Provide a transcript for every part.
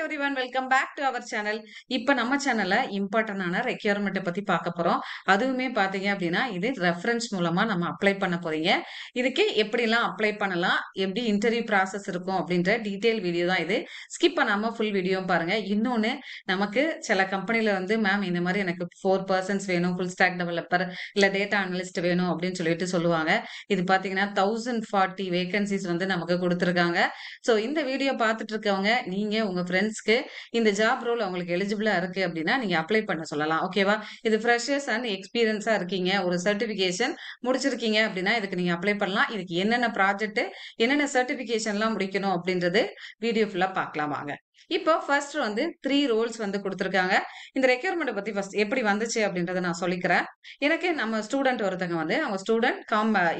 Everyone welcome back to our channel. இப்ப நம்ம சேனல்ல இம்பார்ட்டன்டான ரெக்யர்மென்ட்ட பத்தி பார்க்க போறோம். அதுவுமே பார்த்தீங்க அப்படின்னா, இது ரெஃபரன்ஸ் மூலமா நம்ம அப்ளை பண்ண போறீங்க. இதுக்கு எப்படிலாம் அப்ளை பண்ணலாம்? எப்படி இன்டர்வியூ ப்ராசஸ் இருக்கும்? அப்படின்ற டீட்டெயில் வீடியோ தான் இது. ஸ்கிப் பண்ணாம ஃபுல் வீடியோவும் பாருங்க. இன்னொன்னு நமக்கு சில கம்பெனில வந்து மேம் இந்த மாரி எனக்கு 4 பெர்சன்ஸ் வேணும். ஃபுல் ஸ்டாக் டெவலப்பர் இல்ல டேட்டா அனலிஸ்ட் வேணும் அப்படின்னு சொல்லிட்டு சொல்லுவாங்க. இது பார்த்தீங்கன்னா 1040 வேக்கன்ஸீஸ் வந்து நமக்கு குடுத்துருக்காங்க. சோ இந்த வீடியோ பார்த்துட்டு இருக்கவங்க, நீங்க உங்க ஃபிரெண்ட்ஸ்க்கு இந்த ஜாப் ரோல் அவங்களுக்கு எலிஜிபிளா இருக்கு அப்டின்னா, நீங்க அப்ளை பண்ண சொல்லலாம். ஓகேவா? இது ஃப்ரெஷர்ஸ் அண்ட் எக்ஸ்பீரியன்ஸா இருக்கீங்க. ஒரு சர்டிஃபிகேஷன் முடிச்சிருக்கீங்க அப்டின்னா, இதுக்கு நீங்க அப்ளை பண்ணலாம். இதுக்கு என்னென்ன ப்ராஜெக்ட், என்னென்ன சர்டிஃபிகேஷன்லாம் முடிக்கணும் அப்டின்றது வீடியோ ஃபுல்லா பார்க்கலாம் வாங்க. இப்போ ஃபர்ஸ்ட் வந்து 3 ரோல்ஸ் வந்து குடுத்துருக்காங்க. இந்த ரெக்யர்மென்ட்ட பத்தி ஃபர்ஸ்ட் எப்படி வந்துச்சு அப்டின்றத நான் சொல்லிக்கிறேன். எனக்கு நம்ம ஸ்டூடண்ட் ஒருத்தங்க வந்து அவங்க ஸ்டூடண்ட்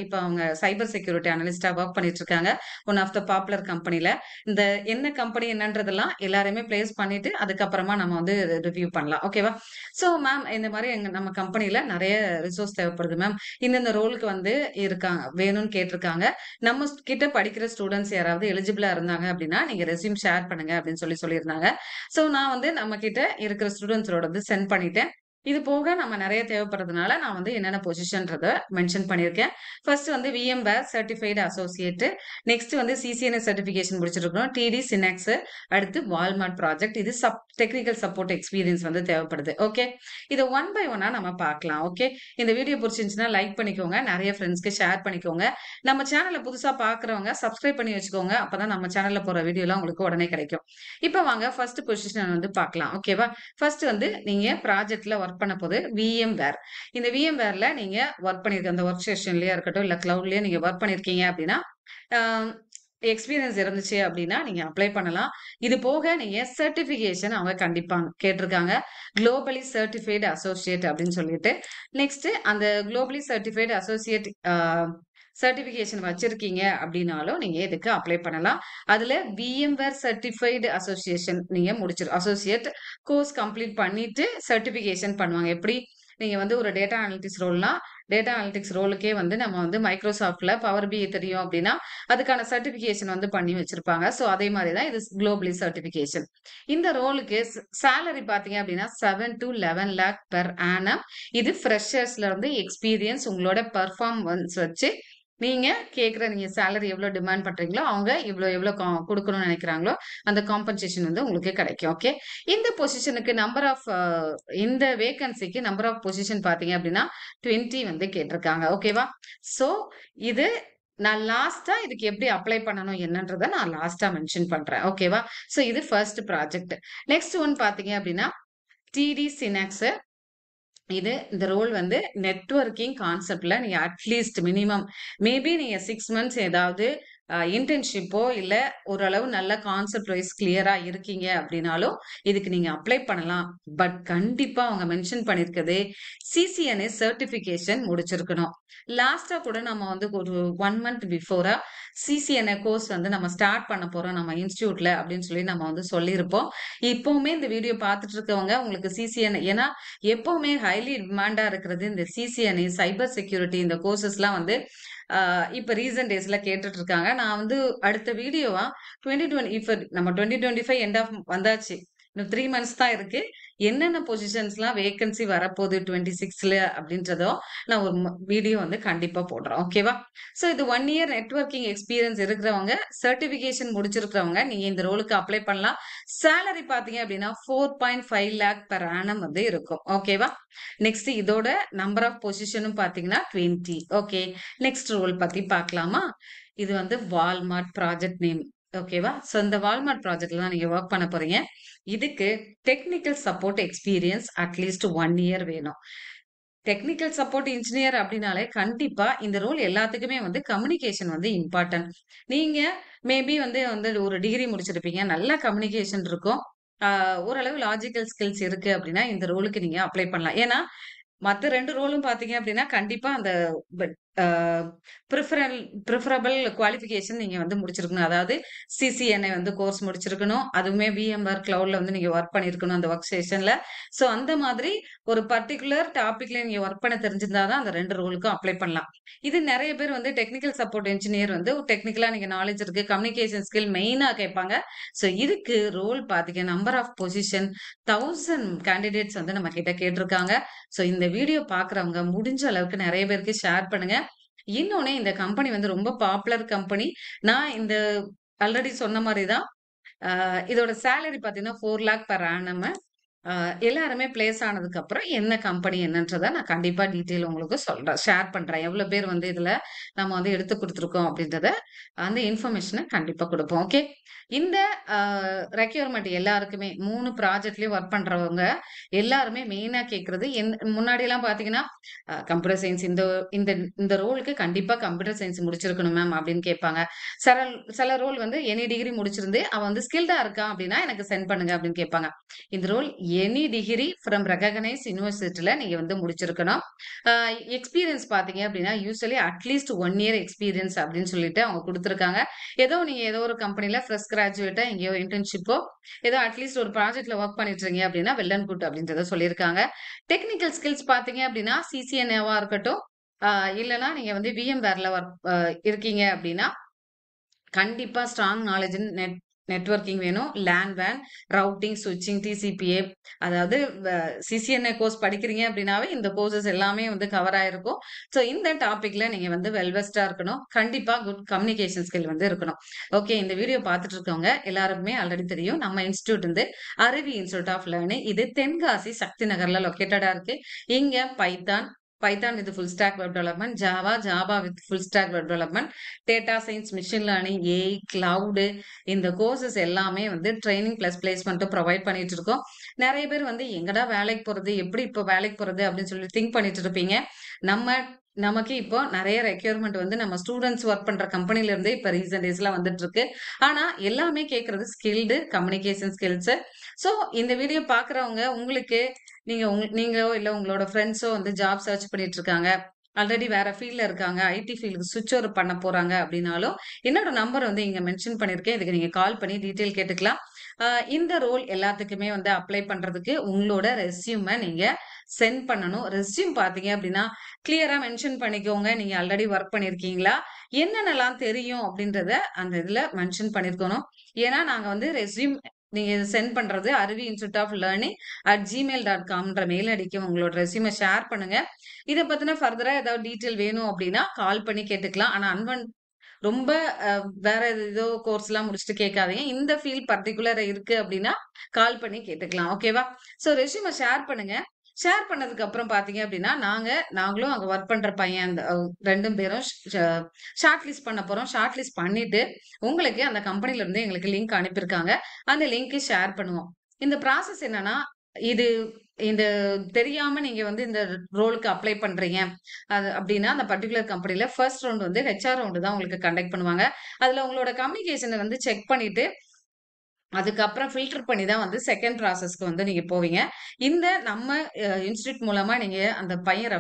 இப்ப அவங்க சைபர் செக்யூரிட்டி அனலிஸ்ட்டா வொர்க் பண்ணிட்டு இருக்காங்க. ஒன் ஆஃப் த பாப்புலர் கம்பெனில. இந்த என்ன கம்பெனி என்னன்றதெல்லாம் எல்லாரையுமே பிளேஸ் பண்ணிட்டு, அதுக்கப்புறமா நம்ம வந்து ரிவ்யூ பண்ணலாம். ஓகேவா? சோ மேம் இந்த மாரி நம்ம கம்பெனில நெறைய ரிசோர்ஸ் தேவைப்படுது மேம். இந்தந்த ரோலுக்கு வந்து வேணும்னு கேட்டிருக்காங்க. நம்ம கிட்ட படிக்கிற ஸ்டூடண்ட்ஸ் யாராவது எலிஜிபிளா இருந்தாங்க அப்டின்னா, நீங்க ரெஸ்யூம் ஷேர் பண்ணுங்க அப்டின்னு சொல்லியிருந்தாங்க. சோ நான் வந்து நம்ம கிட்ட இருக்கிற ஸ்டூடண்ட்ஸோடது சென்ட் பண்ணிட்டேன். இது போக நம்ம நெறைய தேவைப்படுறதுனால, நான் வந்து என்னென்ன பொசிஷன்றத மென்ஷன் பண்ணியிருக்கேன். ஃபர்ஸ்ட் வந்து VMware சர்டிஃபைட் அசோசியேட். நெக்ஸ்ட் வந்து CCNA சர்டிஃபிகேஷன் முடிச்சிருக்கிறோம். TD Synapse. அடுத்து Walmart ப்ராஜெக்ட். இது டெக்னிக்கல் சப்போர்ட் எக்ஸ்பீரியன்ஸ் வந்து தேவைப்படுது. ஓகே. இத ஒன் பை ஒன்னா நம்ம பார்க்கலாம். ஓகே. இந்த வீடியோ புடிச்சிருந்துச்சுன்னா லைக் பண்ணிக்கோங்க. நெறைய ஃப்ரெண்ட்ஸ்க்கு ஷேர் பண்ணிக்கோங்க. நம்ம சேனல புதுசா பார்க்குறவங்க சப்ஸ்கிரைப் பண்ணி வச்சுக்கோங்க. அப்பதான் நம்ம சேனல்ல போற வீடியோலாம் உங்களுக்கு உடனே கிடைக்கும். இப்ப வாங்க ஃபர்ஸ்ட் பொசிஷன் வந்து பார்க்கலாம். ஓகேவா? ஃபர்ஸ்ட் வந்து நீங்க ப்ராஜெக்ட்ல வொர்க் பண்ண போது VMware. இந்த VMwareல நீங்க வொர்க் பண்ணிருக்க அந்த வொர்க் ஸ்டேஷன்லயா இருக்கட்டும், இல்ல கிளவுட்லயே நீங்க வொர்க் பண்ணியிருக்கீங்க அப்படின்னா, ஆ எக்ஸ்பீரியன்ஸ் இருந்துச்சு அப்படின்னா, நீங்க அப்ளை பண்ணலாம். இது போக நீங்க சர்டிஃபிகேஷன் அவங்க கண்டிப்பா கேட்டிருக்காங்க. குளோபலி சர்டிஃபைட் அசோசியேட் அப்படின்னு சொல்லிட்டு. நெக்ஸ்ட் அந்த குளோபலி சர்டிஃபைட் அசோசியேட் சர்டிஃபிகேஷன் வச்சிருக்கீங்க அப்படின்னாலும் நீங்க இதுக்கு அப்ளை பண்ணலாம். அதுல VMware சர்டிஃபைடு அசோசியேஷன் நீங்க அசோசியேட் கோர்ஸ் கம்ப்ளீட் பண்ணிட்டு சர்டிஃபிகேஷன் பண்ணுவாங்க. எப்படி? நீங்க வந்து ஒரு டேட்டா அனலிட்டிக்ஸ் ரோல்னா, டேட்டா அனலிட்டிக்ஸ் ரோலுக்கே வந்து நம்ம வந்து மைக்ரோசாஃப்ட்ல பவர் BI தெரியும் அப்படின்னா, அதுக்கான சர்டிஃபிகேஷன் வந்து பண்ணி வச்சிருப்பாங்க. சோ அதே மாரி தான் இது குளோபலி சர்டிஃபிகேஷன். இந்த ரோலுக்கு சேலரி பார்த்தீங்க அப்படின்னா 7 to 11 லேக் பெர் ஆனம். இது ஃப்ரெஷர்ஸ்ல இருந்து எக்ஸ்பீரியன்ஸ் உங்களோட பெர்ஃபார்மன்ஸ் வச்சு நீங்க நீங்க சேலரி எவ்வளோ டிமாண்ட் பண்றீங்களோ, அவங்க எவ்வளோ குடுக்கணும்னு நெனைக்கிறாங்களோ, அந்த காம்பன்சேஷன் வந்து உங்களுக்கு கிடைக்கும். ஓகே. இந்த பொசிஷனுக்கு இந்த வேக்கன்சிக்கு நம்பர் ஆஃப் பொசிஷன் பார்த்தீங்க அப்படின்னா, 20 வந்து கேட்டிருக்காங்க. ஓகேவா? சோ இது நான் லாஸ்ட்டா இதுக்கு எப்படி அப்ளை பண்ணணும் என்னன்றத நான் லாஸ்ட்டா மென்ஷன் பண்றேன். ஓகேவா? சோ இது ஃபர்ஸ்ட் ப்ராஜெக்ட். நெக்ஸ்ட் ஒன் பார்த்தீங்க அப்படின்னா, TD Synapse. இந்த ரோல் வந்து நெட்வொர்க்கிங் கான்செப்ட்ல நீங்க அட்லீஸ்ட் மினிமம் மேபி நீங்க 6 மந்த்ஸ் ஏதாவது இன்டர்ன்ஷிப்போ இல்ல ஓரளவு நல்ல கான்செப்ட் வைஸ் கிளியரா இருக்கீங்க அப்படின்னாலும் இதுக்கு நீங்க அப்ளை பண்ணலாம். பட் கண்டிப்பா அவங்க மென்ஷன் பண்ணிருக்கிறது CCNA சர்டிபிகேஷன் முடிச்சிருக்கணும். லாஸ்டா கூட நம்ம வந்து ஒரு 1 மந்த் பிஃபோரா CCNA கோர்ஸ் வந்து நம்ம ஸ்டார்ட் பண்ண போறோம் நம்ம இன்ஸ்டிடியூட்ல அப்படின்னு சொல்லி நம்ம வந்து சொல்லியிருப்போம். இப்பவுமே இந்த வீடியோ பார்த்துட்டு இருக்கவங்க உங்களுக்கு CCNA ஏன்னா எப்பவுமே ஹைலி டிமாண்டா இருக்கிறது இந்த CCNA, சைபர் செக்யூரிட்டி இந்த கோர்சஸ்லாம் வந்து இப்ப ரீசன்ட் டேஸ்ல கேட்டுட்டு இருக்காங்க. நான் வந்து அடுத்த வீடியோவா 2020 இப்ப நம்ம 2025 எண்ட் ஆஃப் வந்தாச்சு. இன்னும் 3 மந்த்ஸ் தான் இருக்கு. என்னென்ன பொசிஷன்ஸ்லாம் வேக்கன்சி வரப்போகுது 26ல அப்படின்றதோ நான் ஒரு வீடியோ வந்து கண்டிப்பா போடுறேன். ஓகேவா? சோ இது 1 இயர் நெட்வொர்க்கிங் எக்ஸ்பீரியன்ஸ் இருக்கிறவங்க, சர்டிஃபிகேஷன் முடிச்சிருக்கிறவங்க நீங்க இந்த ரோலுக்கு அப்ளை பண்ணலாம். சேலரி பார்த்தீங்க அப்படின்னா 4.5 லேக் பெர் ஆனம் வந்து இருக்கும். ஓகேவா? நெக்ஸ்ட் இதோட நம்பர் ஆஃப் பொசிஷனும் பார்த்தீங்கன்னா 20. ஓகே. நெக்ஸ்ட் ரோல் பத்தி பார்க்கலாமா? இது வந்து வால்மார்ட் ப்ராஜெக்ட் நேம். ஓகேவா? சோ இந்த வால்மார்ட் ப்ராஜெக்ட்ல தான் நீங்க வொர்க் பண்ண போறீங்க. இதுக்கு technical support experience at least 1 year வேணும். டெக்னிக்கல் சப்போர்ட் இன்ஜினியர் அப்படின்னாலே கண்டிப்பா இந்த ரோல் எல்லாத்துக்குமே வந்து கம்யூனிகேஷன் வந்து இம்பார்ட்டன்ட். நீங்க மேபி வந்து வந்து ஒரு டிகிரி முடிச்சிருப்பீங்க. நல்ல கம்யூனிகேஷன் இருக்கும். ஓரளவு லாஜிக்கல் ஸ்கில்ஸ் இருக்கு அப்படின்னா இந்த ரோலுக்கு நீங்க அப்ளை பண்ணலாம். ஏன்னா மத்த 2 ரோலும் பார்த்தீங்க அப்டின்னா, கண்டிப்பா அந்த பெட் ஆ பிரிஃபரல் பிரிஃபரபிள் குவாலிஃபிகேஷன் நீங்க வந்து முடிச்சிருக்கணும். அதாவது சிசிஎன்ஏ வந்து கோர்ஸ் முடிச்சிருக்கணும். அதுவுமே விஎம்ஆர் கிளவுட்ல வந்து நீங்க வொர்க் பண்ணியிருக்கணும் அந்த வொர்க் ஸ்டேஷன்ல. ஸோ அந்த மாதிரி ஒரு பர்ட்டிகுலர் டாபிக்ல நீங்க வொர்க் பண்ண தெரிஞ்சிருந்தா தான் அந்த 2 ரோலுக்கும் அப்ளை பண்ணலாம். இது நெறைய பேர் வந்து டெக்னிக்கல் சப்போர்ட் என்ஜினியர் வந்து டெக்னிக்கலா நீங்க நாலேட்ஜ் இருக்கு. கம்யூனிகேஷன் ஸ்கில் மெயினா கேட்பாங்க. ஸோ இதுக்கு ரோல் பார்த்தீங்க நம்பர் ஆஃப் பொசிஷன் 1000 கேண்டிடேட்ஸ் வந்து நம்ம கிட்ட கேட்டிருக்காங்க. ஸோ இந்த வீடியோ பார்க்குறவங்க முடிஞ்ச அளவுக்கு நெறைய பேருக்கு ஷேர் பண்ணுங்க. இன்னொன்னு இந்த கம்பெனி வந்து ரொம்ப பாப்புலர் கம்பெனி. நான் இந்த ஆல்ரெடி சொன்ன மாரி தான். இதோட சேலரி பார்த்தீங்கன்னா, 4,00,000 பெர் ஆனம். அ எல்லாருமே பிளேஸ் ஆனதுக்கப்புறம் என்ன கம்பெனி என்னன்றத நான் கண்டிப்பா டீட்டெயில் உங்களுக்கு சொல்றேன். ஷேர் பண்றேன். எவ்வளோ பேர் வந்து இதுல நம்ம வந்து எடுத்து குடுத்துருக்கோம் அப்படின்றத, அந்த இன்ஃபர்மேஷன கண்டிப்பா குடுப்போம். ஓகே. இந்த அ ரெக்யூர்மென்ட் எல்லாருக்குமே 3 ப்ராஜெக்ட்லயும் ஒர்க் பண்றவங்க எல்லாருமே மெயினா கேட்கறது முன்னாடிலாம் பார்த்தீங்கன்னா, கம்ப்யூட்டர் சயன்ஸ் இந்த இந்த இந்த ரோலுக்கு கண்டிப்பா கம்ப்யூட்டர் சயன்ஸ் முடிச்சிருக்கணும் மேம் அப்படின்னு கேட்பாங்க. சில சில ரோல் வந்து எனி டிகிரி முடிச்சிருந்து அவன் வந்து ஸ்கில்டா இருக்கான் அப்படின்னா எனக்கு சென்ட் பண்ணுங்க அப்படின்னு கேட்பாங்க. இந்த role any degree from recognised யுனிவர்சிட்டில நீங்க வந்து முடிச்சிருக்கணும். அ எக்ஸ்பீரியன்ஸ் பார்த்தீங்க அப்படின்னா, யூசுவலி அட்லீஸ்ட் 1 இயர் எக்ஸ்பீரியன்ஸ் அப்படின்னு சொல்லிட்டு அவங்க குடுத்துருக்காங்க. நீங்க ஏதோ ஒரு கம்பெனில ஃப்ரெஷ் கிராஜுவேட்டா எங்கேயோ இன்டர்ன்ஷிப்போ, ஏதோ அட்லீஸ்ட் ஒரு ப்ராஜெக்ட்ல வொர்க் பண்ணிட்டு இருக்கீங்க அப்படின்னா, வெல் அண்ட் குட் அப்படின்றத சொல்லியிருக்காங்க. டெக்னிக்கல் ஸ்கில்ஸ் பார்த்தீங்க அப்படின்னா, சிசிஎன்ஏவா இருக்கட்டும், அ இல்லன்னா நீங்க வந்து விஎம்வேர்ல ஒர்க் இருக்கீங்க அப்படின்னா, கண்டிப்பா ஸ்ட்ராங் நாலேட்ஜ் இன் நெட்வொர்க்கிங் வேணும். வேன், ரவுட்டிங், ஸ்விட்சிங், டிசிபிஏ அதாவது வ சிசிஎன்ஏ கோர்ஸ் படிக்கிறீங்க அப்படின்னாவே, இந்த கோர்சஸ் எல்லாமே வந்து கவர் ஆயிருக்கும். ஸோ இந்த டாபிக்ல நீங்க வந்து வெல் வெஸ்ட்டா இருக்கணும். கண்டிப்பா குட் கம்யூனிகேஷன் ஸ்கில் வந்து இருக்கணும். ஓகே. இந்த வீடியோ பார்த்துட்டு இருக்கவங்க எல்லாருக்குமே ஆல்ரெடி தெரியும். நம்ம இன்ஸ்டிடியூட் வந்து அருவி இன்ஸ்டிடியூட் ஆஃப் லேர்னிங். இது தென்காசி சக்தி நகர்ல லொகேட்டடா இருக்கு. இங்க Python with full stack web development, Java with full stack web development, data science, machine learning, AI, cloud இந்த கோர்சஸ் எல்லாமே வந்து ட்ரெய்னிங் பிளஸ் பிளேஸ்மென்ட்டும் ப்ரொவைட் பண்ணிட்டு இருக்கோம். நெறைய பேர் வந்து எங்கடா வேலைக்கு போறது? எப்படி இப்போ வேலைக்கு போறது? அப்படின்னு சொல்லி திங்க் பண்ணிட்டு இருப்பீங்க. நம்ம நமக்கு இப்போ நெறைய ரெக்யூர்மென்ட் வந்து நம்ம ஸ்டூடண்ட்ஸ் ஒர்க் பண்ற கம்பெனில இருந்தே இப்ப ரீசென்ட் டேஸ்ல வந்துட்டு இருக்கு. ஆனா எல்லாமே கேட்கறது ஸ்கில்டு கம்யூனிகேஷன் ஸ்கில்ஸ். சோ இந்த வீடியோ பார்க்குறவங்க உங்களுக்கு நீங்களோ இல்ல உங்களோட ஃப்ரெண்ட்ஸோ வந்து ஜாப் சர்ச் பண்ணிட்டு இருக்காங்க. ஆல்ரெடி வேற ஃபீல்ட்ல இருக்காங்க. ஐடி ஃபீல்டுக்கு ஸ்விட்ச் ஓவர் பண்ண போறாங்க அப்படின்னாலும், என்னோட நம்பர் வந்து இங்க மென்ஷன் பண்ணியிருக்கேன். இதுக்கு நீங்க கால் பண்ணி டீட்டெயில் கேட்டுக்கலாம். அ இந்த ரோல் எல்லாத்துக்குமே வந்து அப்ளை பண்றதுக்கு உங்களோட ரெஸ்யூம நீங்க சென்ட் பண்ணணும். ரெஸ்யூம் பார்த்தீங்க அப்படின்னா, கிளியரா மென்ஷன் பண்ணிக்கோங்க. நீங்க ஆல்ரெடி ஒர்க் பண்ணியிருக்கீங்களா? என்னென்னலாம் தெரியும் அப்படின்றத அந்த இதுல மென்ஷன் பண்ணியிருக்கணும். ஏன்னா, நாங்க வந்து ரெஸ்யூம் நீங்க சென்ட் பண்றது அருவி இன்ஸ்டிடியூட் ஆஃப் லேர்னிங் @gmail.comன்ற மெயில் ஐடிக்கு உங்களோட ரெஸ்யூம ஷேர் பண்ணுங்க. இத பத்தின ஃபர்தரா ஏதாவது டீட்டெயில் வேணும் அப்படின்னா, கால் பண்ணி கேட்டுக்கலாம். ஆனா ரொம்ப அ வேற ஏதோ கோர்ஸ்லாம் முடிச்சுட்டு கேட்காதீங்க. இந்த ஃபீல்ட் பர்ட்டிகுலர் இருக்கு அப்படின்னா, கால் பண்ணி கேட்டுக்கலாம். ஓகேவா? ஸோ ரெஸ்யூம ஷேர் பண்ணுங்க. ஷேர் பண்ணதுக்கு அப்புறம் பார்த்தீங்க அப்படின்னா, நாங்களும் அங்க வொர்க் பண்ற பையன் அந்த 2 பேரும் ஷார்ட் லிஸ்ட் பண்ண போறோம். ஷார்ட் லிஸ்ட் பண்ணிட்டு, உங்களுக்கு அந்த கம்பெனில இருந்து எங்களுக்கு லிங்க் அனுப்பியிருக்காங்க. அந்த லிங்க் ஷேர் பண்ணுவோம். இந்த ப்ராசஸ் என்னன்னா, இது இந்த தெரியாம நீங்க வந்து இந்த ரோலுக்கு அப்ளை பண்றீங்க. அது அப்டின்னா, அந்த பர்ட்டிகுலர் கம்பெனில ஃபர்ஸ்ட் ரவுண்ட் வந்து ஹெச்ஆர் ரவுண்ட் தான் உங்களுக்கு கண்டக்ட் பண்ணுவாங்க. அதுல உங்களோட கம்யூனிகேஷன வந்து செக் பண்ணிட்டு அதுக்கப்புறம் ஃபில்டர் பண்ணி தான் வந்து 2ண்ட் ப்ராசஸ்க்கு வந்து நீங்க போவீங்க. இந்த நம்ம இன்ஸ்டிடியூட் மூலமா நீங்க அந்த பையன்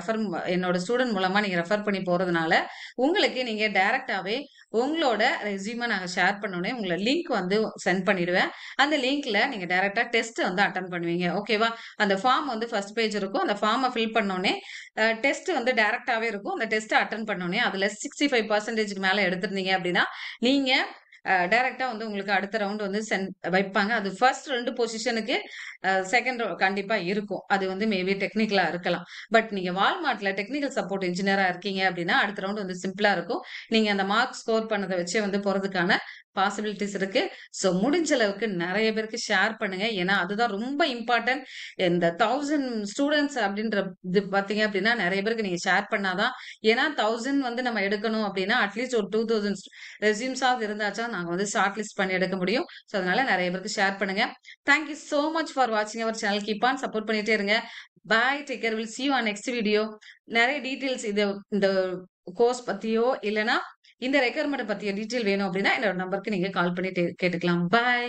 என்னோட ஸ்டூடண்ட் மூலமா நீங்க ரெஃபர் பண்ணி போறதுனால, உங்களுக்கு நீங்க டைரக்ட்டாவே உங்களோட ரெஸ்யூம நாங்க ஷேர் பண்ணோனே, உங்கள லிங்க் வந்து சென்ட் பண்ணிடுவேன். அந்த லிங்க்ல நீங்க டைரக்ட்டா டெஸ்ட் வந்து அட்டெண்ட் பண்ணுவீங்க. ஓகேவா? அந்த ஃபார்ம் வந்து ஃபர்ஸ்ட் பேஜ் இருக்கும். அந்த ஃபார்ம ஃபில் பண்ணோனே, டெஸ்ட் வந்து டைரக்ட்டாவே இருக்கும். அந்த டெஸ்ட்ட அட்டெண்ட் பண்ணோனே, அதுல 65% மேல எடுத்திருந்தீங்க அப்டின்னா, நீங்க டைரக்ட்டா வந்து உங்களுக்கு அடுத்த ரவுண்ட் வந்து வைப்பாங்க. அது ஃபர்ஸ்ட் 2 பொசிஷனுக்கு 2ண்ட் கண்டிப்பா இருக்கும். அது வந்து மேபி டெக்னிக்கலா இருக்கலாம். பட் நீங்க வால்மார்ட்ல டெக்னிக்கல் சப்போர்ட் இன்ஜினியரா இருக்கீங்க அப்டின்னா, அடுத்த ரவுண்ட் வந்து சிம்பிளா இருக்கும். நீங்க அந்த மார்க் ஸ்கோர் பண்ணத வச்சே வந்து போறதுக்கான பாசிபிலிட்டீஸ் இருக்கு. ஸோ முடிஞ்ச அளவுக்கு நெறைய பேருக்கு ஷேர் பண்ணுங்க. ஏன்னா, அதுதான் ரொம்ப இம்பார்ட்டன்ட். இந்த 1000 ஸ்டூடண்ட்ஸ் அப்டின்ற இது பார்த்தீங்க அப்டின்னா, நெறைய பேருக்கு நீங்க ஷேர் பண்ணா தான் ஏன்னா 1000 வந்து நம்ம எடுக்கணும் அப்டின்னா, அட்லீஸ்ட் ஒரு 2000 ரெஸ்யூம்ஸாவது இருந்தாச்சா நாங்க வந்து ஷார்ட் லிஸ்ட் பண்ணி எடுக்க முடியும். ஸோ அதனால நெறைய பேருக்கு ஷேர் பண்ணுங்க. Thank you so much for வாட்சிங் our channel. Keep on support பண்ணிட்டே இருங்க. Bye. Take care. Will see you on next video. நெறைய டீட்டெயில்ஸ் இந்த கோர்ஸ் பத்தியோ, இல்லன்னா இந்த ரெக்யர்மென்ட் பத்திய டீட்டெயில் வேணும் அப்டின்னா, என்னோட நம்பருக்கு நீங்க கால் பண்ணி கேட்டுக்கலாம். பாய்.